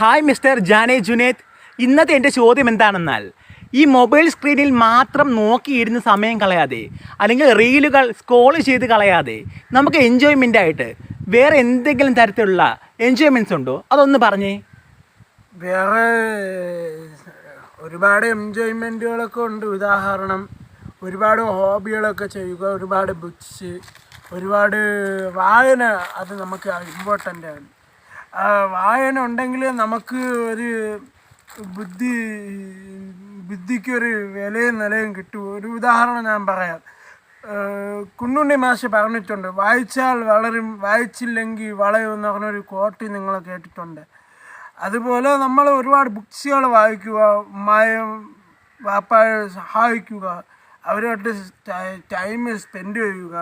Hi mister Jane Juned. ഇന്നത്തെ എൻ്റെ ചോദ്യം എന്താണെന്നാൽ, ഈ മൊബൈൽ സ്ക്രീനിൽ മാത്രം നോക്കിയിരുന്ന് സമയം കളയാതെ അല്ലെങ്കിൽ റീലുകൾ സ്ക്രോൾ ചെയ്ത് കളയാതെ നമുക്ക് എൻജോയ്മെൻ്റായിട്ട് വേറെ എന്തെങ്കിലും തരത്തിലുള്ള എൻജോയ്മെൻറ്റ്സ് ഉണ്ടോ? അതൊന്ന് പറഞ്ഞേ. വേറെ ഒരുപാട് എൻജോയ്മെൻറ്റുകളൊക്കെ ഉണ്ട്. ഉദാഹരണം, ഒരുപാട് ഹോബികളൊക്കെ ചെയ്യുക, ഒരുപാട് ബുക്സ്, ഒരുപാട് വായന. അത് നമുക്ക് ഇമ്പോർട്ടൻ്റ് ആണ്. വായന ഉണ്ടെങ്കിൽ നമുക്ക് ഒരു ബുദ്ധിക്കൊരു വിലയും നിലയും കിട്ടും. ഒരു ഉദാഹരണം ഞാൻ പറയാം. കുഞ്ഞുണ്ണി മാഷ് പറഞ്ഞിട്ടുണ്ട്, വായിച്ചാൽ വളരും, വായിച്ചില്ലെങ്കിൽ വളയും എന്ന് പറഞ്ഞൊരു കോട്ട് നിങ്ങൾ കേട്ടിട്ടുണ്ട്. അതുപോലെ നമ്മൾ ഒരുപാട് ബുക്സുകൾ വായിക്കുക, ഉമ്മായും വാപ്പായെ സഹായിക്കുക, അവരുമായിട്ട് ടൈം സ്പെൻഡ് ചെയ്യുക.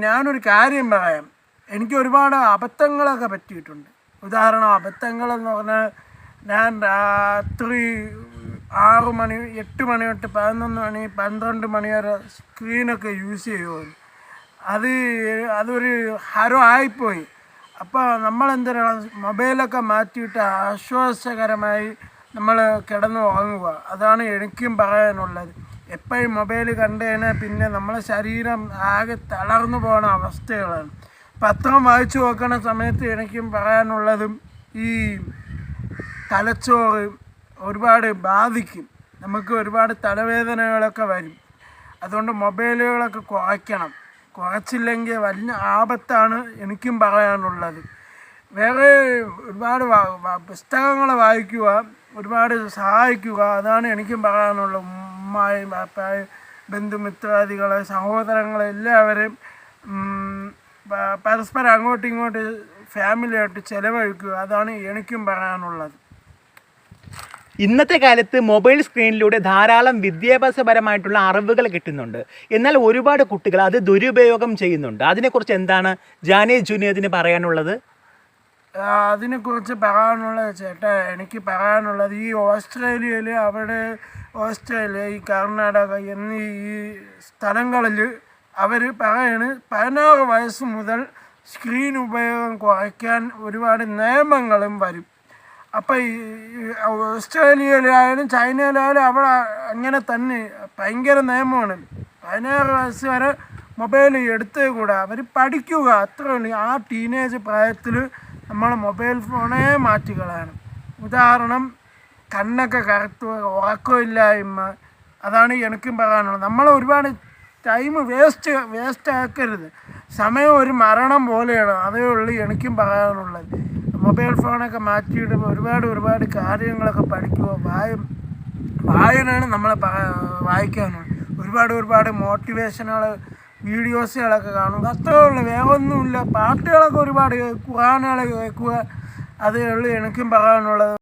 ഞാനൊരു കാര്യം പറയാം, എനിക്ക് ഒരുപാട് അബദ്ധങ്ങളൊക്കെ പറ്റിയിട്ടുണ്ട്. ഉദാഹരണം, അബദ്ധങ്ങളെന്ന് പറഞ്ഞാൽ, ഞാൻ രാത്രി 6 മണി 8 മണി തൊട്ട് 11 മണി 12 മണി വരെ സ്ക്രീനൊക്കെ യൂസ് ചെയ്യുമായിരുന്നു. അതൊരു ഹരമായിപ്പോയി. അപ്പോൾ നമ്മളെന്തിനാണ് മൊബൈലൊക്കെ മാറ്റിയിട്ട് ആശ്വാസകരമായി നമ്മൾ കിടന്ന് ഉറങ്ങുക. അതാണ് എനിക്കും പറയാനുള്ളത്. എപ്പോഴും മൊബൈൽ കണ്ടു കഴിഞ്ഞാൽ പിന്നെ നമ്മളെ ശരീരം ആകെ തളർന്നു പോകുന്ന അവസ്ഥകളാണ്. പത്രം വായിച്ചു നോക്കുന്ന സമയത്ത് എനിക്കും പറയാനുള്ളതും, ഈ തലച്ചോറ് ഒരുപാട് ബാധിക്കും, നമുക്ക് ഒരുപാട് തലവേദനകളൊക്കെ വരും. അതുകൊണ്ട് മൊബൈലുകളൊക്കെ കുറയ്ക്കണം. കുറച്ചില്ലെങ്കിൽ വലിയ ആപത്താണ് എനിക്കും പറയാനുള്ളത്. വേറെ ഒരുപാട് പുസ്തകങ്ങൾ വായിക്കുക, ഒരുപാട് സഹായിക്കുക, അതാണ് എനിക്കും പറയാനുള്ളത്. ഉമ്മായും പാപ്പായും ബന്ധുമിത്രാദികളെ സഹോദരങ്ങളെ എല്ലാവരെയും പരസ്പരം അങ്ങോട്ടും ഇങ്ങോട്ട് ഫാമിലിയായിട്ട് ചിലവഴിക്കുക, അതാണ് എനിക്കും പറയാനുള്ളത്. ഇന്നത്തെ കാലത്ത് മൊബൈൽ സ്ക്രീനിലൂടെ ധാരാളം വിദ്യാഭ്യാസപരമായിട്ടുള്ള അറിവുകൾ കിട്ടുന്നുണ്ട്. എന്നാൽ ഒരുപാട് കുട്ടികൾ അത് ദുരുപയോഗം ചെയ്യുന്നുണ്ട്. അതിനെക്കുറിച്ച് എന്താണ് ജാനെ ജുനേദിന് പറയാനുള്ളത്? അതിനെക്കുറിച്ച് പറയാനുള്ളത് ചേട്ടാ, എനിക്ക് പറയാനുള്ളത്, ഈ ഓസ്ട്രേലിയയിൽ, ഈ കർണാടക എന്നീ ഈ സ്ഥലങ്ങളിൽ അവർ പറയണ് 16 വയസ്സ് മുതൽ സ്ക്രീൻ ഉപയോഗം കുറയ്ക്കാൻ ഒരുപാട് നിയമങ്ങളും വരും. അപ്പോൾ ഈ ഓസ്ട്രേലിയയിലായാലും ചൈനയിലായാലും അവിടെ അങ്ങനെ തന്നെ ഭയങ്കര നിയമമാണ്. 16 വയസ്സ് വരെ മൊബൈൽ എടുത്തേ കൂടാ. അവർ പഠിക്കുക, അത്രയുള്ളൂ. ആ ടീനേജ് പ്രായത്തിൽ നമ്മൾ മൊബൈൽ ഫോണേ മാറ്റിക്കളയണം. ഉദാഹരണം, കണ്ണൊക്കെ കറുത്ത്, ഉറക്കമില്ലായ്മ, അതാണ് എനിക്കും പറയാനുള്ളത്. നമ്മൾ ഒരുപാട് ടൈം വേസ്റ്റ് ആക്കരുത്. സമയം ഒരു മരണം പോലെയാണ്, അതേ ഉള്ളൂ എനിക്കും പറയാനുള്ളത്. മൊബൈൽ ഫോണൊക്കെ മാറ്റിയിട്ട് ഒരുപാട് കാര്യങ്ങളൊക്കെ പഠിക്കുക. വായനയാണ് നമ്മളെ വായിക്കാനുള്ളത്. ഒരുപാട് മോട്ടിവേഷനുകൾ വീഡിയോസുകളൊക്കെ കാണുക, അത്രേ ഉള്ളൂ. വേറെ ഒന്നുമില്ല. പാട്ടുകളൊക്കെ ഒരുപാട് ഖുർആനുകൾ കേൾക്കുക, അതേ ഉള്ളൂ എനിക്കും പറയാനുള്ളത്.